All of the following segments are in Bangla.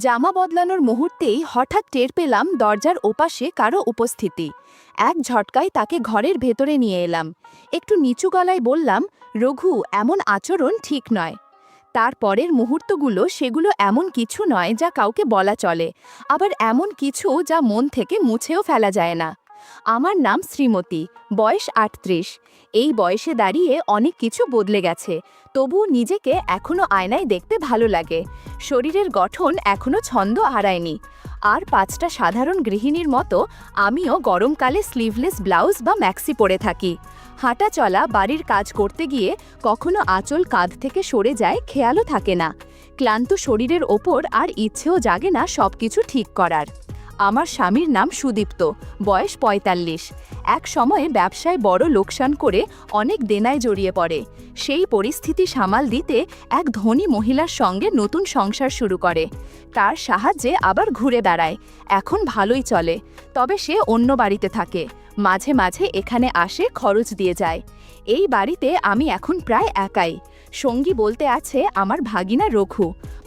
জামা বদলানোর মুহূর্তেই হঠাৎ টের পেলাম দরজার ওপাশে কারো উপস্থিতি। এক ঝটকায় তাকে ঘরের ভেতরে নিয়ে এলাম। একটু নিচু গলায় বললাম, রঘু, এমন আচরণ ঠিক নয়। তার পরের মুহূর্তগুলো সেগুলো এমন কিছু নয় যা কাউকে বলা চলে, আবার এমন কিছু যা মন থেকে মুছেও ফেলা যায় না। আমার নাম শ্রীমতী, বয়স ৩৮। এই বয়সে দাঁড়িয়ে অনেক কিছু বদলে গেছে, তবুও নিজেকে এখনও আয়নায় দেখতে ভালো লাগে। শরীরের গঠন এখনও ছন্দ হারায়নি। আর ৫টা সাধারণ গৃহিণীর মতো আমিও গরমকালে স্লিভলেস ব্লাউজ বা ম্যাক্সি পরে থাকি। হাঁটা চলা, বাড়ির কাজ করতে গিয়ে কখনো আঁচল কাঁধ থেকে সরে যায়, খেয়ালও থাকে না। ক্লান্ত শরীরের ওপর আর ইচ্ছেও জাগে না সব কিছু ঠিক করার। আমার স্বামীর নাম সুদীপ্ত, বয়স ৪৫। এক সময়ে ব্যবসায় বড় লোকসান করে অনেক দেনায় জড়িয়ে পড়ে। সেই পরিস্থিতি সামাল দিতে এক ধনী মহিলার সঙ্গে নতুন সংসার শুরু করে। তার সাহায্যে আবার ঘুরে দাঁড়ায়। এখন ভালোই চলে, তবে সে অন্য বাড়িতে থাকে। মাঝে মাঝে এখানে আসে, খরচ দিয়ে যায়। এই বাড়িতে আমি এখন প্রায় একাই। সঙ্গী বলতে আছে আমার ভাগিনা রঘু।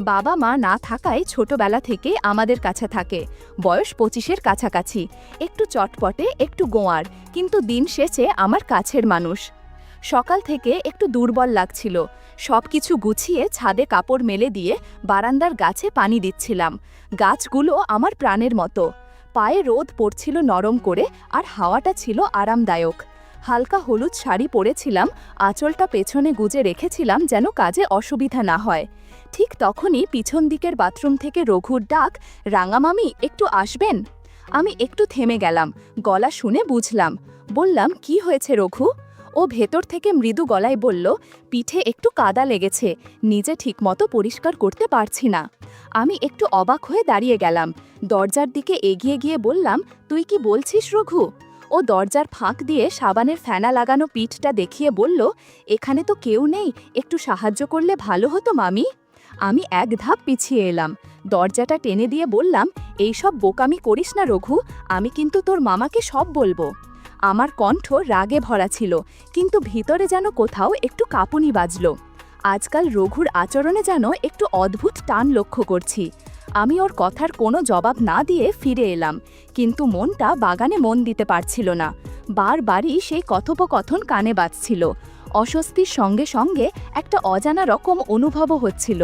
বাবা মা না থাকায় ছোটবেলা থেকে আমাদের কাছে থাকে। বয়স ২৫-এর কাছাকাছি, একটু চটপটে, একটু গোঁয়ার, কিন্তু দিন শেষে আমার কাছের মানুষ। সকাল থেকে একটু দুর্বল লাগছিল। সব কিছু গুছিয়ে ছাদে কাপড় মেলে দিয়ে বারান্দার গাছে পানি দিচ্ছিলাম। গাছগুলো আমার প্রাণের মতো। পায়ে রোদ পড়ছিল নরম করে, আর হাওয়াটা ছিল আরামদায়ক। হালকা হলুদ শাড়ি পরেছিলাম, আঁচলটা পেছনে গুজে রেখেছিলাম যেন কাজে অসুবিধা না হয়। ঠিক তখনই পিছন দিকের বাথরুম থেকে রঘুর ডাক, রাঙামামি, একটু আসবেন? আমি একটু থেমে গেলাম, গলা শুনে বুঝলাম। বললাম, কি হয়েছে রঘু? ও ভেতর থেকে মৃদু গলায় বলল, পিঠে একটু কাদা লেগেছে, নিজে ঠিকমতো পরিষ্কার করতে পারছি না। আমি একটু অবাক হয়ে দাঁড়িয়ে গেলাম। দরজার দিকে এগিয়ে গিয়ে বললাম, তুই কি বলছিস রঘু? ও দরজার ফাঁক দিয়ে সাবানের ফেনা লাগানো পিঠটা দেখিয়ে বলল, এখানে তো কেউ নেই, একটু সাহায্য করলে ভালো হতো মামি। আমি এক ধাপ পিছিয়ে এলাম, দরজাটা টেনে দিয়ে বললাম, এইসব বোকামি করিস না রঘু, আমি কিন্তু তোর মামাকে সব বলবো। আমার কণ্ঠ রাগে ভরা ছিল, কিন্তু ভিতরে যেন কোথাও একটু কাঁপুনি বাজল। আজকাল রঘুর আচরণে যেন একটু অদ্ভুত টান লক্ষ্য করছি। আমি ওর কথার কোনো জবাব না দিয়ে ফিরে এলাম, কিন্তু মনটা বাগানে মন দিতে পারছিল না। বারবারই সেই কথোপকথন কানে বাজছিল। অস্বস্তির সঙ্গে সঙ্গে একটা অজানা রকম অনুভবও হচ্ছিল।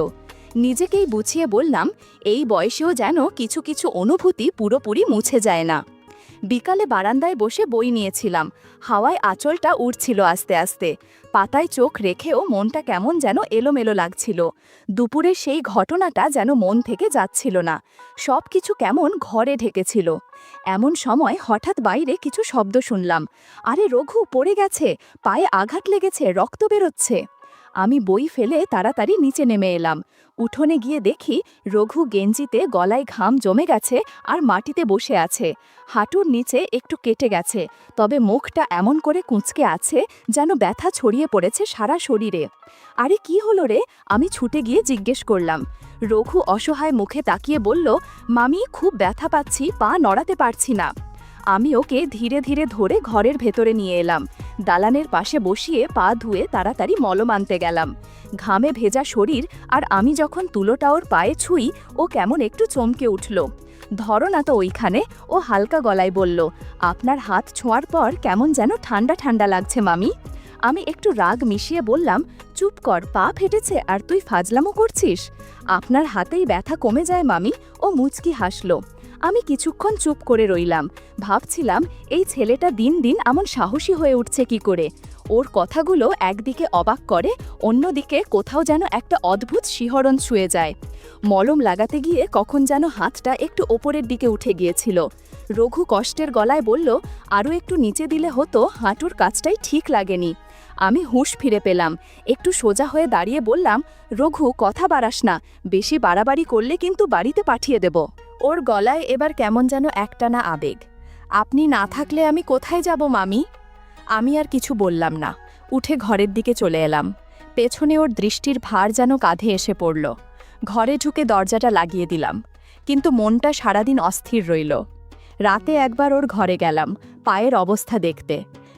নিজেকেই বুঝিয়ে বললাম, এই বয়সেও যেন কিছু কিছু অনুভূতি পুরোপুরি মুছে যায় না। বিকালে বারান্দায় বসে বই নিয়েছিলাম। হাওয়ায় আঁচলটা উড়ছিল আস্তে আস্তে। পাতায় চোখ রেখেও মনটা কেমন যেন এলোমেলো লাগছিল। দুপুরে সেই ঘটনাটা যেন মন থেকে যাচ্ছিল না। সব কিছু কেমন ঘরে ঢেকেছিল। এমন সময় হঠাৎ বাইরে কিছু শব্দ শুনলাম। আরে রঘু, পড়ে গেছে, পায়ে আঘাত লেগেছে, রক্ত বেরোচ্ছে। আমি বই ফেলে তাড়াতাড়ি নিচে নেমে এলাম। উঠোনে গিয়ে দেখি রঘু গেঞ্জিতে গলায় ঘাম জমে গেছে আর মাটিতে বসে আছে। হাঁটুর নিচে একটু কেটে গেছে, তবে মুখটা এমন করে কুঁচকে আছে যেন ব্যথা ছড়িয়ে পড়েছে সারা শরীরে। আরে কি হলো রে? আমি ছুটে গিয়ে জিজ্ঞেস করলাম। রঘু অসহায় মুখে তাকিয়ে বলল, মামি, খুব ব্যথা পাচ্ছি, পা নড়াতে পারছি না। আমি ওকে ধীরে ধীরে ধরে ঘরের ভেতরে নিয়ে এলাম। দালানের পাশে বসিয়ে পা ধুয়ে তাড়াতাড়ি মলম আনতে গেলাম। ঘামে ভেজা শরীর, আর আমি যখন তুলোটা ওর পায়ে ছুঁই, ও কেমন একটু চমকে উঠল। ধরো না তো ওইখানে, ও হালকা গলায় বলল, আপনার হাত ছোঁয়ার পর কেমন যেন ঠান্ডা ঠান্ডা লাগছে মামি। আমি একটু রাগ মিশিয়ে বললাম, চুপ কর, পা ফেটেছে আর তুই ফাজলামো করছিস? আপনার হাতেই ব্যথা কমে যায় মামি। ও মুচকি হাসল। আমি কিছুক্ষণ চুপ করে রইলাম, ভাবছিলাম এই ছেলেটা দিন দিন এমন সাহসী হয়ে উঠছে কি করে। ওর কথাগুলো একদিকে অবাক করে, অন্যদিকে কোথাও যেন একটা অদ্ভুত শিহরণ ছুঁয়ে যায়। মলম লাগাতে গিয়ে কখন যেন হাতটা একটু ওপরের দিকে উঠে গিয়েছিল। রঘু কষ্টের গলায় বলল, আরও একটু নিচে দিলে হতো, হাঁটুর কাজটাই ঠিক লাগেনি। আমি হুঁশ ফিরে পেলাম, একটু সোজা হয়ে দাঁড়িয়ে বললাম, রঘু, কথা বাড়াস না, বেশি বাড়াবাড়ি করলে কিন্তু বাড়িতে পাঠিয়ে দেব। ওর গলায় এবার কেমন যেন একটানা আবেগ। আপনি না থাকলে আমি কোথায় যাব মামি? আমি আর কিছু বললাম না, উঠে ঘরের দিকে চলে এলাম। পেছনে ওর দৃষ্টির ভার যেন কাঁধে এসে পড়ল। ঘরে ঢুকে দরজাটা লাগিয়ে দিলাম, কিন্তু মনটা সারাদিন অস্থির রইল। রাতে একবার ওর ঘরে গেলাম পায়ের অবস্থা দেখতে।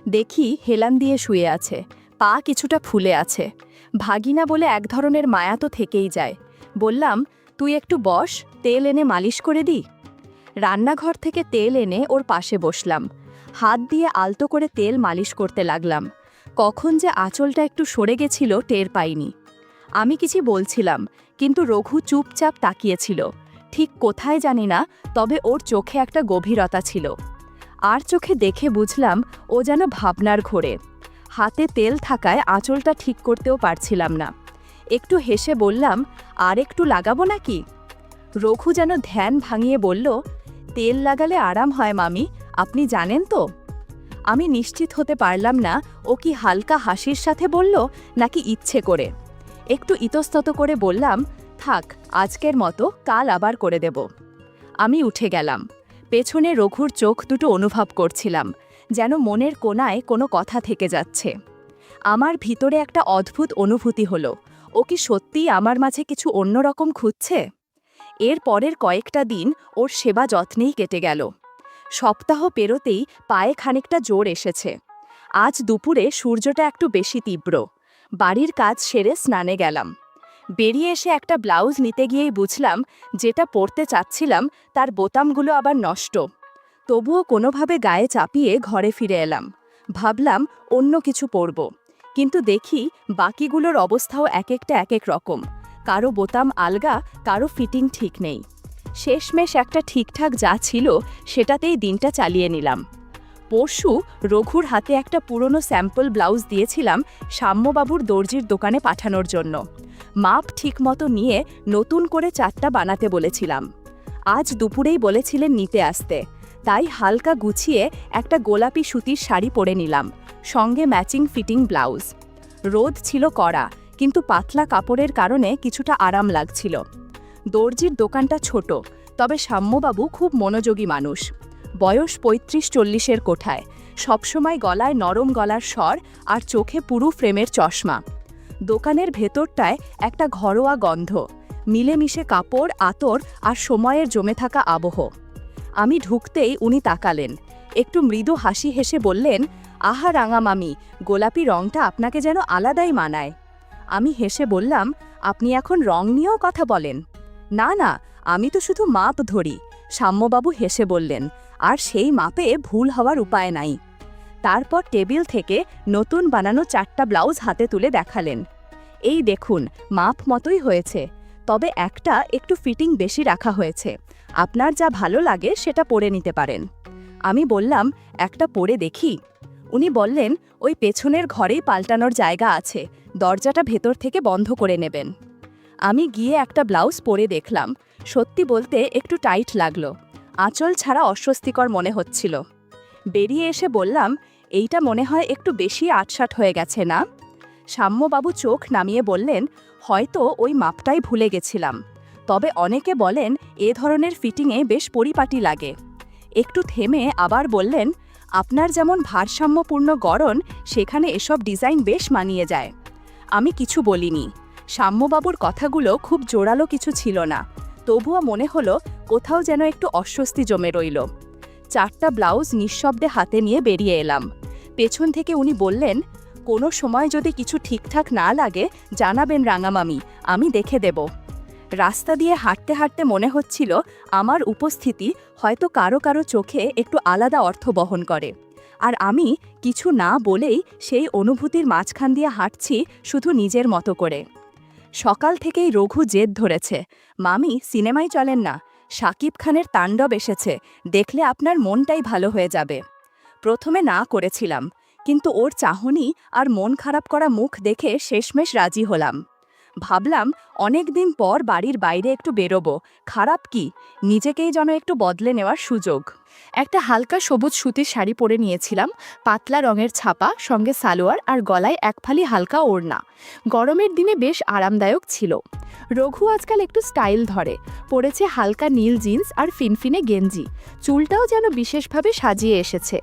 দেখি হেলান দিয়ে শুয়ে আছে, পা কিছুটা ফুলে আছে। ভাগিনা বলে এক ধরনের মায়া তো থেকেই যায়। বললাম, তুই একটু বস, তেল এনে মালিশ করে দি। রান্নাঘর থেকে তেল এনে ওর পাশে বসলাম। হাত দিয়ে আলতো করে তেল মালিশ করতে লাগলাম। কখন যে আঁচলটা একটু সরে গেছিল টের পাইনি। আমি কিছু বলছিলাম, কিন্তু রঘু চুপচাপ তাকিয়েছিল। ঠিক কোথায় জানি না, তবে ওর চোখে একটা গভীরতা ছিল। আর চোখে দেখে বুঝলাম ও যেন ভাবনার ঘোরে। হাতে তেল থাকায় আঁচলটা ঠিক করতেও পারছিলাম না। একটু হেসে বললাম, আর একটু লাগাবো নাকি? রঘু যেন ধ্যান ভাঙিয়ে বলল, তেল লাগালে আরাম হয় মামি, আপনি জানেন তো। আমি নিশ্চিত হতে পারলাম না ও কি হালকা হাসির সাথে বলল নাকি ইচ্ছে করে। একটু ইতস্তত করে বললাম, থাক, আজকের মতো কাল আবার করে দেব। আমি উঠে গেলাম। পেছনে রঘুর চোখ দুটো অনুভব করছিলাম, যেন মনের কোণায় কোনো কথা থেকে যাচ্ছে। আমার ভিতরে একটা অদ্ভুত অনুভূতি হলো, ও কি সত্যিই আমার মাঝে কিছু অন্যরকম খুঁজছে? এর পরের কয়েকটা দিন ওর সেবা যত্নেই কেটে গেল। সপ্তাহ পেরোতেই পায়ে খানিকটা জোর এসেছে। আজ দুপুরে সূর্যটা একটু বেশি তীব্র। বাড়ির কাজ সেরে স্নানে গেলাম। বেরিয়ে এসে একটা ব্লাউজ নিতে গিয়েই বুঝলাম যেটা পরতে চাচ্ছিলাম তার বোতামগুলো আবার নষ্ট। তবুও কোনোভাবে গায়ে চাপিয়ে ঘরে ফিরে এলাম। ভাবলাম অন্য কিছু পরব, কিন্তু দেখি বাকিগুলোর অবস্থাও এক এক রকম। কারো বোতাম আলগা, কারো ফিটিং ঠিক নেই। শেষমেশ একটা ঠিকঠাক যা ছিল সেটাতেই দিনটা চালিয়ে নিলাম। পরশু রঘুর হাতে একটা পুরনো স্যাম্পল ব্লাউজ দিয়েছিলাম সাম্যবাবুর দর্জির দোকানে পাঠানোর জন্য। মাপ ঠিকমতো নিয়ে নতুন করে 4টা বানাতে বলেছিলাম। আজ দুপুরেই বলেছিলেন নিতে আসতে, তাই হালকা গুছিয়ে একটা গোলাপি সুতির শাড়ি পরে নিলাম, সঙ্গে ম্যাচিং ফিটিং ব্লাউজ। রোদ ছিল কড়া, কিন্তু পাতলা কাপড়ের কারণে কিছুটা আরাম লাগছিল। দর্জির দোকানটা ছোট, তবে সাম্যবাবু খুব মনোযোগী মানুষ। বয়স 35-40-এর কোঠায়, সবসময় গলায় নরম গলার স্বর আর চোখে পুরু ফ্রেমের চশমা। দোকানের ভেতরটায় একটা ঘরোয়া গন্ধ, মিলেমিশে কাপড়, আতর আর সময়ের জমে থাকা আবহ। আমি ঢুকতেই উনি তাকালেন, একটু মৃদু হাসি হেসে বললেন, আহা রাঙা মামি, গোলাপি রংটা আপনাকে যেন আলাদাই মানায়। আমি হেসে বললাম, আপনি এখন রং নিয়েও কথা বলেন? না না, আমি তো শুধু মাপ ধরি। সাম্যবাবু হেসে বললেন, আর সেই মাপে ভুল হওয়ার উপায় নাই। তারপর টেবিল থেকে নতুন বানানো 4টা ব্লাউজ হাতে তুলে দেখালেন। এই দেখুন, মাপ মতোই হয়েছে, তবে একটা একটু ফিটিং বেশি রাখা হয়েছে। আপনার যা ভালো লাগে সেটা পরে নিতে পারেন। আমি বললাম, একটা পরে দেখি। উনি বললেন, ওই পেছনের ঘরেই পাল্টানোর জায়গা আছে, দরজাটা ভেতর থেকে বন্ধ করে নেবেন। আমি গিয়ে একটা ব্লাউজ পরে দেখলাম। সত্যি বলতে একটু টাইট লাগলো, আঁচল ছাড়া অস্বস্তিকর মনে হচ্ছিল। বেরিয়ে এসে বললাম, এইটা মনে হয় একটু বেশি আটসাট হয়ে গেছে না? সাম্যবাবু চোখ নামিয়ে বললেন, হয়তো ওই মাপটাই ভুলে গেছিলাম, তবে অনেকে বলেন এ ধরনের ফিটিংয়ে বেশ পরিপাটি লাগে। একটু থেমে আবার বললেন, আপনার যেমন ভারসাম্যপূর্ণ গড়ন, সেখানে এসব ডিজাইন বেশ মানিয়ে যায়। আমি কিছু বলিনি। সাম্যবাবুর কথাগুলো খুব জোরালো কিছু ছিল না, তবুও মনে হলো কোথাও যেন একটু অস্বস্তি জমে রইল। 4টা ব্লাউজ নিঃশব্দে হাতে নিয়ে বেরিয়ে এলাম। পেছন থেকে উনি বললেন, কোনো সময় যদি কিছু ঠিকঠাক না লাগে জানাবেন রাঙামামি, আমি দেখে দেব। রাস্তা দিয়ে হাঁটতে হাঁটতে মনে হচ্ছিল আমার উপস্থিতি হয়তো কারো কারো চোখে একটু আলাদা অর্থ বহন করে, আর আমি কিছু না বলেই সেই অনুভূতির মাঝখান দিয়ে হাঁটছি শুধু নিজের মতো করে। সকাল থেকেই রঘু জেদ ধরেছে, মামি সিনেমায় চলেন না, শাকিব খানের তাণ্ডব এসেছে, দেখলে আপনার মনটাই ভালো হয়ে যাবে। প্রথমে না করেছিলাম, কিন্তু ওর চাহনি আর মন খারাপ করা মুখ দেখে শেষমেশ রাজি হলাম। ভাবলাম অনেক দিন পর বাড়ির বাইরে একটু বেরোবো, খারাপ কি, নিজেকেই যেন একটু বদলে নেওয়ার সুযোগ। একটা হালকা সবুজ সুতির শাড়ি পরে নিয়েছিলাম, পাতলা রঙের ছাপা, সঙ্গে সালোয়ার আর গলায় এক ফালি হালকা ওড়না। গরমের দিনে বেশ আরামদায়ক ছিল। রঘু আজকাল একটু স্টাইল ধরে, পরেছে হালকা নীল জিন্স আর ফিনফিনে গেঞ্জি, চুলটাও যেন বিশেষভাবে সাজিয়ে এসেছে।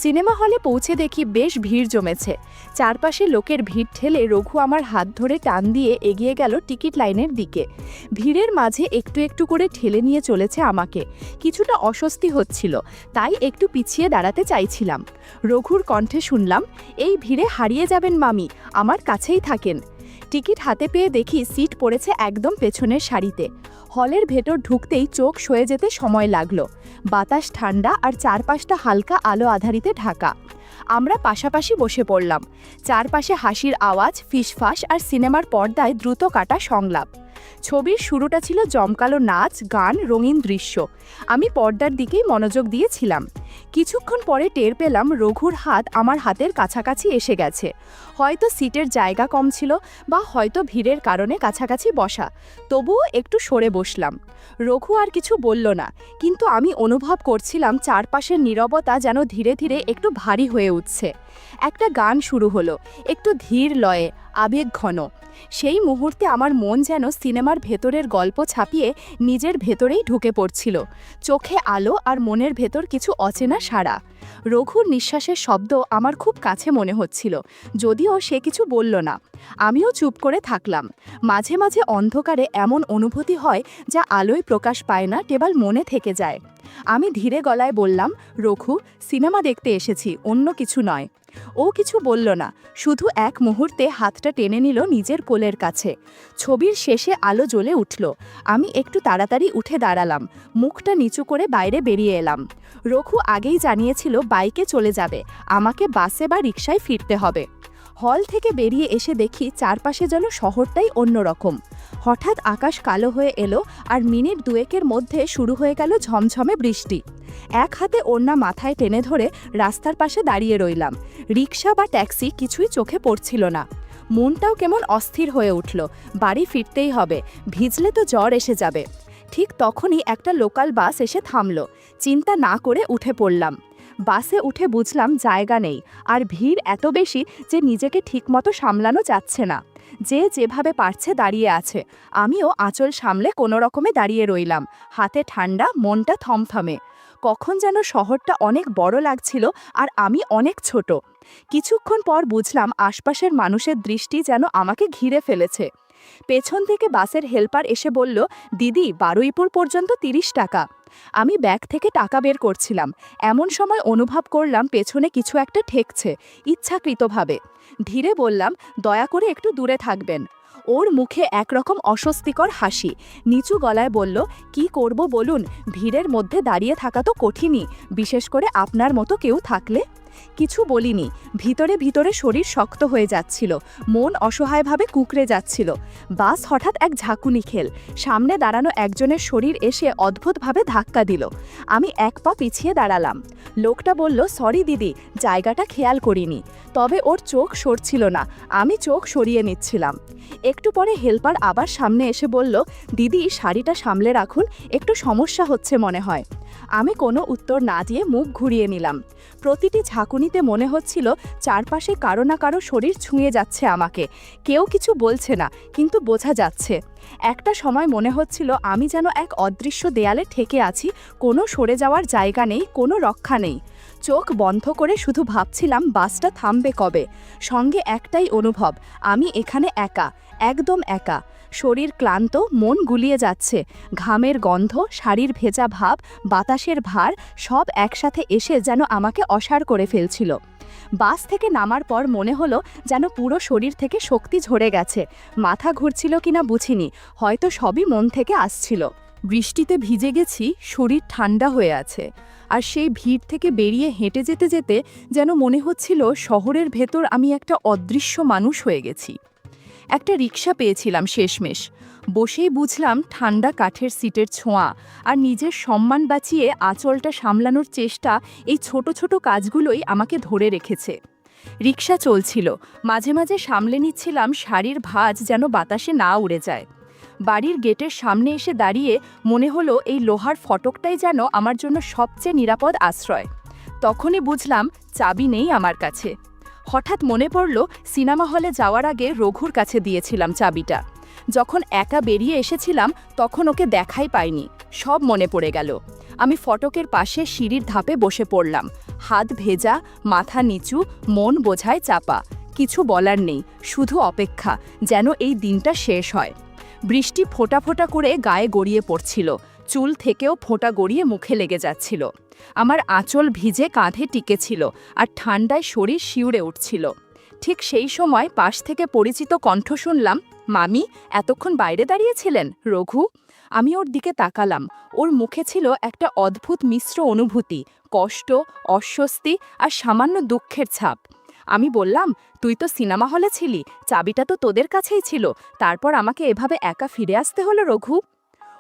সিনেমা হলে পৌঁছে দেখি বেশ ভিড় জমেছে। চারপাশে লোকের ভিড় ঠেলে রঘু আমার হাত ধরে টান দিয়ে এগিয়ে গেল টিকিট লাইনের দিকে। ভিড়ের মাঝে একটু একটু করে ঠেলে নিয়ে চলেছে আমাকে। কিছুটা অস্বস্তি হচ্ছিল, তাই একটু পিছিয়ে দাঁড়াতে চাইছিলাম। রঘুর কণ্ঠে শুনলাম, এই ভিড়ে হারিয়ে যাবেন মামি, আমার কাছেই থাকেন। টিকিট হাতে পেয়ে দেখি সিট পড়েছে একদম পেছনের সারিতে। হলের ভেতর ঢুকতেই চোখ সয়ে যেতে সময় লাগলো। বাতাস ঠান্ডা আর চারপাশটা হালকা আলো আধারিতে ঢাকা। আমরা পাশাপাশি বসে পড়লাম। চারপাশে হাসির আওয়াজ, ফিসফাস আর সিনেমার পর্দায় দ্রুত কাটা সংলাপ। ছবির শুরুটা ছিল জমকালো নাচ, গান, রঙিন দৃশ্য। আমি পর্দার দিকেই মনোযোগ দিয়েছিলাম। কিছুক্ষণ পরে টের পেলাম রঘুর হাত আমার হাতের কাছাকাছি এসে গেছে। হয়তো সিটের জায়গা কম ছিল বা হয়তো ভিড়ের কারণে কাছাকাছি বসা। তবুও একটু সরে বসলাম। রঘু আর কিছু বলল না, কিন্তু আমি অনুভব করছিলাম চারপাশের নীরবতা যেন ধীরে ধীরে একটু ভারী হয়ে উঠছে। একটা গান শুরু হলো, একটু ধীর লয়ে, আবেগঘন। সেই মুহূর্তে আমার মন যেন সিনেমার ভেতরের গল্প ছাপিয়ে নিজের ভেতরেই ঢুকে পড়ছিল। চোখে আলো আর মনের ভেতর কিছু অচেনা সাড়া। রঘুর নিঃশ্বাসের শব্দ আমার খুব কাছে মনে হচ্ছিল, যদিও সে কিছু বলল না। আমিও চুপ করে থাকলাম। মাঝে মাঝে অন্ধকারে এমন অনুভূতি হয় যা আলোয় প্রকাশ পায় না, কেবল মনে থেকে যায়। আমি ধীরে গলায় বললাম, রঘু, সিনেমা দেখতে এসেছি, অন্য কিছু নয়। ও কিছু বলল না, শুধু এক মুহূর্তে হাতটা টেনে নিল নিজের কোলের কাছে। ছবির শেষে আলো জ্বলে উঠল। আমি একটু তাড়াতাড়ি উঠে দাঁড়ালাম, মুখটা নিচু করে বাইরে বেরিয়ে এলাম। রঘু আগেই জানিয়েছিল বাইকে চলে যাবে, আমাকে বাসে বা রিকশায় ফিরতে হবে। হল থেকে বেরিয়ে এসে দেখি চারপাশে যেন শহরটাই অন্যরকম। হঠাৎ আকাশ কালো হয়ে এলো আর মিনিট দুয়েকের মধ্যে শুরু হয়ে গেল ঝমঝমে বৃষ্টি। এক হাতে ওড়না মাথায় টেনে ধরে রাস্তার পাশে দাঁড়িয়ে রইলাম। রিকশা বা ট্যাক্সি কিছুই চোখে পড়ছিল না। মনটাও কেমন অস্থির হয়ে উঠল। বাড়ি ফিরতেই হবে, ভিজলে তো জ্বর এসে যাবে। ঠিক তখনই একটা লোকাল বাস এসে থামল। চিন্তা না করে উঠে পড়লাম। বাসে উঠে বুঝলাম জায়গা নেই, আর ভিড় এত বেশি যে নিজেকে ঠিকমতো সামলানো যাচ্ছে না। যে যেভাবে পারছে দাঁড়িয়ে আছে। আমিও আঁচল সামলে কোনো রকমে দাঁড়িয়ে রইলাম, হাতে ঠান্ডা, মনটা থমথমে। কখন যেন শহরটা অনেক বড় লাগছিল আর আমি অনেক ছোট। কিছুক্ষণ পর বুঝলাম আশপাশের মানুষের দৃষ্টি যেন আমাকে ঘিরে ফেলেছে। পেছন থেকে বাসের হেল্পার এসে বলল, দিদি, বারুইপুর পর্যন্ত 30 টাকা। আমি ব্যাগ থেকে টাকা বের করছিলাম। এমন সময় অনুভব করলাম পেছনে কিছু একটা ঠেকছে, ইচ্ছাকৃতভাবে। ধীরে বললাম, দয়া করে একটু দূরে থাকবেন। ওর মুখে একরকম অস্বস্তিকর হাসি। নিচু গলায় বলল, কি করব বলুন, ভিড়ের মধ্যে দাঁড়িয়ে থাকা তো কঠিনই, বিশেষ করে আপনার মতো কেউ থাকলে। কিছু বলিনি। ভিতরে ভিতরে শরীর শক্ত হয়ে যাচ্ছিল, মন অসহায়ভাবে কুঁকড়ে যাচ্ছিল। বাস হঠাৎ এক ঝাঁকুনি খেল। সামনে দাঁড়ানো একজনের শরীর এসে অদ্ভুতভাবে ধাক্কা দিল। আমি এক পা পিছিয়ে দাঁড়ালাম। লোকটা বলল, সরি দিদি, জায়গাটা খেয়াল করিনি। তবে ওর চোখ সরছিল না, আমি চোখ সরিয়ে নিচ্ছিলাম। একটু পরে হেল্পার আবার সামনে এসে বলল, দিদি, শাড়িটা সামলে রাখুন, একটু সমস্যা হচ্ছে মনে হয়। আমি কোনো উত্তর না দিয়ে মুখ ঘুরিয়ে নিলাম। প্রতিটি ঝাঁকুনিতে মনে হচ্ছিল চারপাশে কারো না কারো শরীর ছুঁয়ে যাচ্ছে আমাকে। কেউ কিছু বলছে না, কিন্তু বোঝা যাচ্ছে। একটা সময় মনে হচ্ছিল আমি যেন এক অদৃশ্য দেয়ালে ঠেকে আছি, কোনো সরে যাওয়ার জায়গা নেই, কোনো রক্ষা নেই। চোখ বন্ধ করে শুধু ভাবছিলাম বাসটা থামবে কবে। সঙ্গে একটাই অনুভব, আমি এখানে একা, একদম একা। শরীর ক্লান্ত, মন গুলিয়ে যাচ্ছে। ঘামের গন্ধ, শাড়ির ভেজা ভাব, বাতাসের ভার সব একসাথে এসে যেন আমাকে অসাড় করে ফেলছিল। বাস থেকে নামার পর মনে হলো যেন পুরো শরীর থেকে শক্তি ঝরে গেছে। মাথা ঘুরছিল কিনা বুঝিনি, হয়তো সবই মন থেকে আসছিল। বৃষ্টিতে ভিজে গেছি, শরীর ঠান্ডা হয়ে আছে। আর সেই ভিড় থেকে বেরিয়ে হেঁটে যেতে যেতে যেন মনে হচ্ছিল শহরের ভেতর আমি একটা অদৃশ্য মানুষ হয়ে গেছি। একটা রিকশা পেয়েছিলাম শেষমেশ। বসেই বুঝলাম ঠান্ডা কাঠের সিটের ছোঁয়া আর নিজের সম্মান বাঁচিয়ে আঁচলটা সামলানোর চেষ্টা, এই ছোট ছোট কাজগুলোই আমাকে ধরে রেখেছে। রিকশা চলছিল, মাঝে মাঝে সামলে নিচ্ছিলাম শাড়ির ভাঁজ যেন বাতাসে না উড়ে যায়। বাড়ির গেটের সামনে এসে দাঁড়িয়ে মনে হলো এই লোহার ফটকটাই যেন আমার জন্য সবচেয়ে নিরাপদ আশ্রয়। তখনই বুঝলাম চাবি নেই আমার কাছে। হঠাৎ মনে পড়ল সিনেমা হলে যাওয়ার আগে রঘুর কাছে দিয়েছিলাম চাবিটা। যখন একা বেরিয়ে এসেছিলাম তখন ওকে দেখাই পাইনি, সব মনে পড়ে গেল। আমি ফটকের পাশে সিঁড়ির ধাপে বসে পড়লাম। হাত ভেজা, মাথা নিচু, মন বোঝায় চাপা। কিছু বলার নেই, শুধু অপেক্ষা যেন এই দিনটা শেষ হয়। বৃষ্টি ফোঁটা ফোঁটা করে গায়ে গড়িয়ে পড়ছিল, চুল থেকেও ফোঁটা গড়িয়ে মুখে লেগে যাচ্ছিল। আমার আঁচল ভিজে কাঁধে টিকেছিল আর ঠান্ডায় শরীর শিউরে উঠছিল। ঠিক সেই সময় পাশ থেকে পরিচিত কণ্ঠ শুনলাম, মামি এতক্ষণ বাইরে দাঁড়িয়েছিলেন রঘু। আমি ওর দিকে তাকালাম। ওর মুখে ছিল একটা অদ্ভুত মিশ্র অনুভূতি, কষ্ট, অস্বস্তি আর সামান্য দুঃখের ছাপ। আমি বললাম, তুই তো সিনেমা হলে ছিলি, চাবিটা তো তোদের কাছেই ছিল, তারপর আমাকে এভাবে একা ফিরে আসতে হলো রঘু।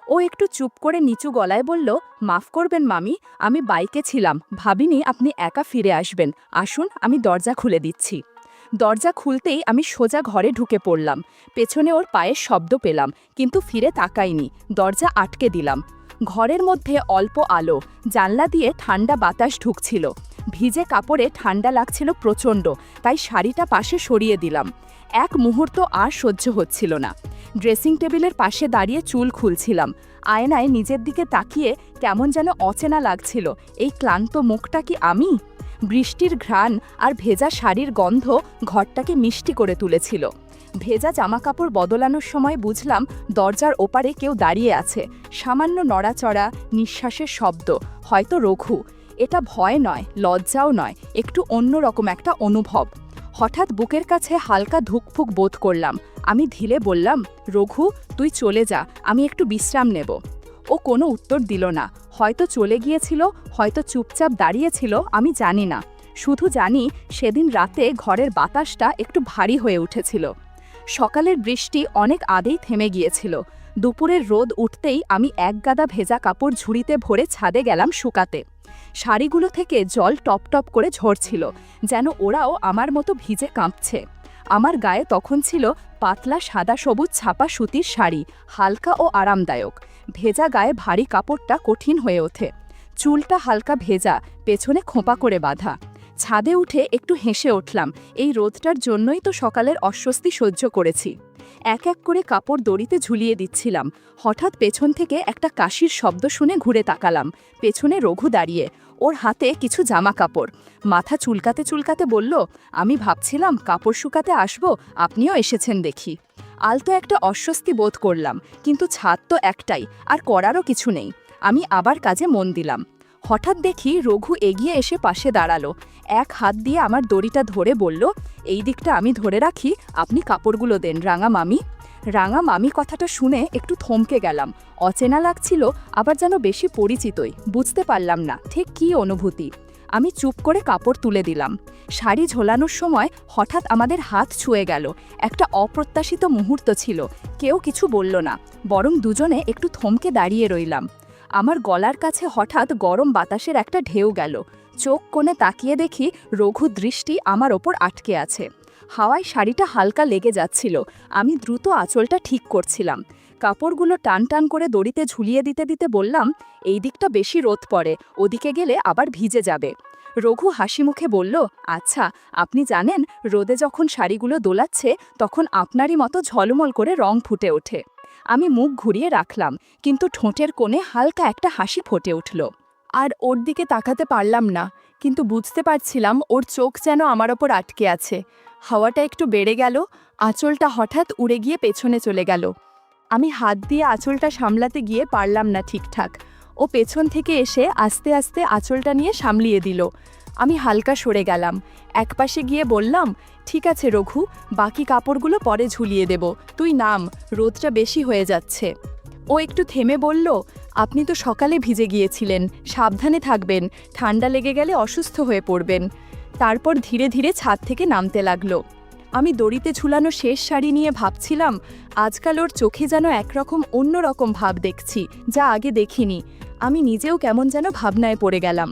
ও একটু চুপ করে নিচু গলায় বলল, মাফ করবেন মামি, আমি বাইকে ছিলাম, ভাবিনি আপনি একা ফিরে আসবেন। আসুন, আমি দরজা খুলে দিচ্ছি। দরজা খুলতেই আমি সোজা ঘরে ঢুকে পড়লাম। পেছনে ওর পায়ের শব্দ পেলাম, কিন্তু ফিরে তাকাইনি। দরজা আটকে দিলাম। ঘরের মধ্যে অল্প আলো, জানলা দিয়ে ঠান্ডা বাতাস ঢুকছিল। ভিজে কাপড়ে ঠান্ডা লাগছিল প্রচণ্ড, তাই শাড়িটা পাশে সরিয়ে দিলাম। এক মুহূর্ত আর সহ্য হচ্ছিল না। ড্রেসিং টেবিলের পাশে দাঁড়িয়ে চুল খুলছিলাম। আয়নায় নিজের দিকে তাকিয়ে কেমন যেন অচেনা লাগছিল। এই ক্লান্ত মুখটা কি আমি? বৃষ্টির ঘ্রাণ আর ভেজা শাড়ির গন্ধ ঘরটাকে মিষ্টি করে তুলেছিল। ভেজা জামাকাপড় বদলানোর সময় বুঝলাম দরজার ওপারে কেউ দাঁড়িয়ে আছে। সামান্য নড়াচড়া, নিঃশ্বাসের শব্দ, হয়তো রঘু। এটা ভয় নয়, লজ্জাও নয়, একটু অন্যরকম একটা অনুভব। হঠাৎ বুকের কাছে হালকা ধুকফুক বোধ করলাম। আমি ধীরে বললাম, রঘু তুই চলে যা, আমি একটু বিশ্রাম নেব। ও কোনো উত্তর দিল না। হয়তো চলে গিয়েছিল, হয়তো চুপচাপ দাঁড়িয়েছিল, আমি জানি না। শুধু জানি সেদিন রাতে ঘরের বাতাসটা একটু ভারী হয়ে উঠেছিল। সকালের বৃষ্টি অনেক আগেই থেমে গিয়েছিল। দুপুরের রোদ উঠতেই আমি একগাদা ভেজা কাপড় ঝুড়িতে ভরে ছাদে গেলাম শুকাতে। শাড়িগুলো থেকে জল টপ টপ করে ঝরছিল, যেন ওরাও আমার মতো ভিজে কাঁপছে। আমার গায়ে তখন ছিল পাতলা সাদা সবুজ ছাপা সুতির শাড়ি, হালকা ও আরামদায়ক। ভেজা গায়ে ভারী কাপড়টা কঠিন হয়ে ওঠে। চুলটা হালকা ভেজা, পেছনে খোঁপা করে বাঁধা। ছাদে উঠে একটু হেসে উঠলাম। এই রোদটার জন্যই তো সকালের অস্বস্তি সহ্য করেছি। এক এক করে কাপড় দড়িতে ঝুলিয়ে দিচ্ছিলাম। হঠাৎ পেছন থেকে একটা কাশির শব্দ শুনে ঘুরে তাকালাম। পেছনে রঘু দাঁড়িয়ে, ওর হাতে কিছু জামা কাপড়। মাথা চুলকাতে চুলকাতে বলল, আমি ভাবছিলাম কাপড় শুকাতে আসবো, আপনিও এসেছেন দেখি। আলতো একটা অস্বস্তি বোধ করলাম, কিন্তু ছাদ তো একটাই, আর করারও কিছু নেই। আমি আবার কাজে মন দিলাম। হঠাৎ দেখি রঘু এগিয়ে এসে পাশে দাঁড়ালো। এক হাত দিয়ে আমার দড়িটা ধরে বলল, এই দিকটা আমি ধরে রাখি, আপনি কাপড়গুলো দেন রাঙা মামি। রাঙা মামি কথাটা শুনে একটু থমকে গেলাম। অচেনা লাগছিল, আবার যেন বেশি পরিচিতই। বুঝতে পারলাম না ঠিক কী অনুভূতি। আমি চুপ করে কাপড় তুলে দিলাম। শাড়ি ঝোলানোর সময় হঠাৎ আমাদের হাত ছুঁয়ে গেল। একটা অপ্রত্যাশিত মুহূর্ত ছিল। কেউ কিছু বলল না, বরং দুজনে একটু থমকে দাঁড়িয়ে রইলাম। আমার গলার কাছে হঠাৎ গরম বাতাসের একটা ঢেউ গেল। চোখ কোণে তাকিয়ে দেখি রঘু দৃষ্টি আমার ওপর আটকে আছে। হাওয়ায় শাড়িটা হালকা লেগে যাচ্ছিল। আমি দ্রুত আঁচলটা ঠিক করছিলাম। কাপড়গুলো টান টান করে দড়িতে ঝুলিয়ে দিতে দিতে বললাম, এই দিকটা বেশি রোদ পড়ে, ওদিকে গেলে আবার ভিজে যাবে। রঘু হাসি মুখে বলল, আচ্ছা, আপনি জানেন রোদে যখন শাড়িগুলো দোলাচ্ছে তখন আপনারই মতো ঝলমল করে রং ফুটে ওঠে। আমি মুখ ঘুরিয়ে রাখলাম, কিন্তু ঠোঁটের কোণে হালকা একটা হাসি ফুটে উঠল। আর ওর দিকে তাকাতে পারলাম না, কিন্তু বুঝতে পারছিলাম ওর চোখ যেন আমার ওপর আটকে আছে। হাওয়াটা একটু বেড়ে গেল, আঁচলটা হঠাৎ উড়ে গিয়ে পেছনে চলে গেল। আমি হাত দিয়ে আঁচলটা সামলাতে গিয়ে পারলাম না ঠিকঠাক। ও পেছন থেকে এসে আস্তে আস্তে আঁচলটা নিয়ে সামলিয়ে দিল। আমি হালকা সরে গেলাম। একপাশে গিয়ে বললাম, ঠিক আছে রঘু, বাকি কাপড়গুলো পরে ঝুলিয়ে দেব, তুই নাম, রোদটা বেশি হয়ে যাচ্ছে। ও একটু থেমে বলল, আপনি তো সকালে ভিজে গিয়েছিলেন, সাবধানে থাকবেন, ঠান্ডা লেগে গেলে অসুস্থ হয়ে পড়বেন। তারপর ধীরে ধীরে ছাদ থেকে নামতে লাগলো। আমি দড়িতে ঝুলানো শেষ শাড়ি নিয়ে ভাবছিলাম, আজকাল ওর চোখে যেন একরকম অন্যরকম ভাব দেখছি, যা আগে দেখিনি। আমি নিজেও কেমন যেন ভাবনায় পড়ে গেলাম।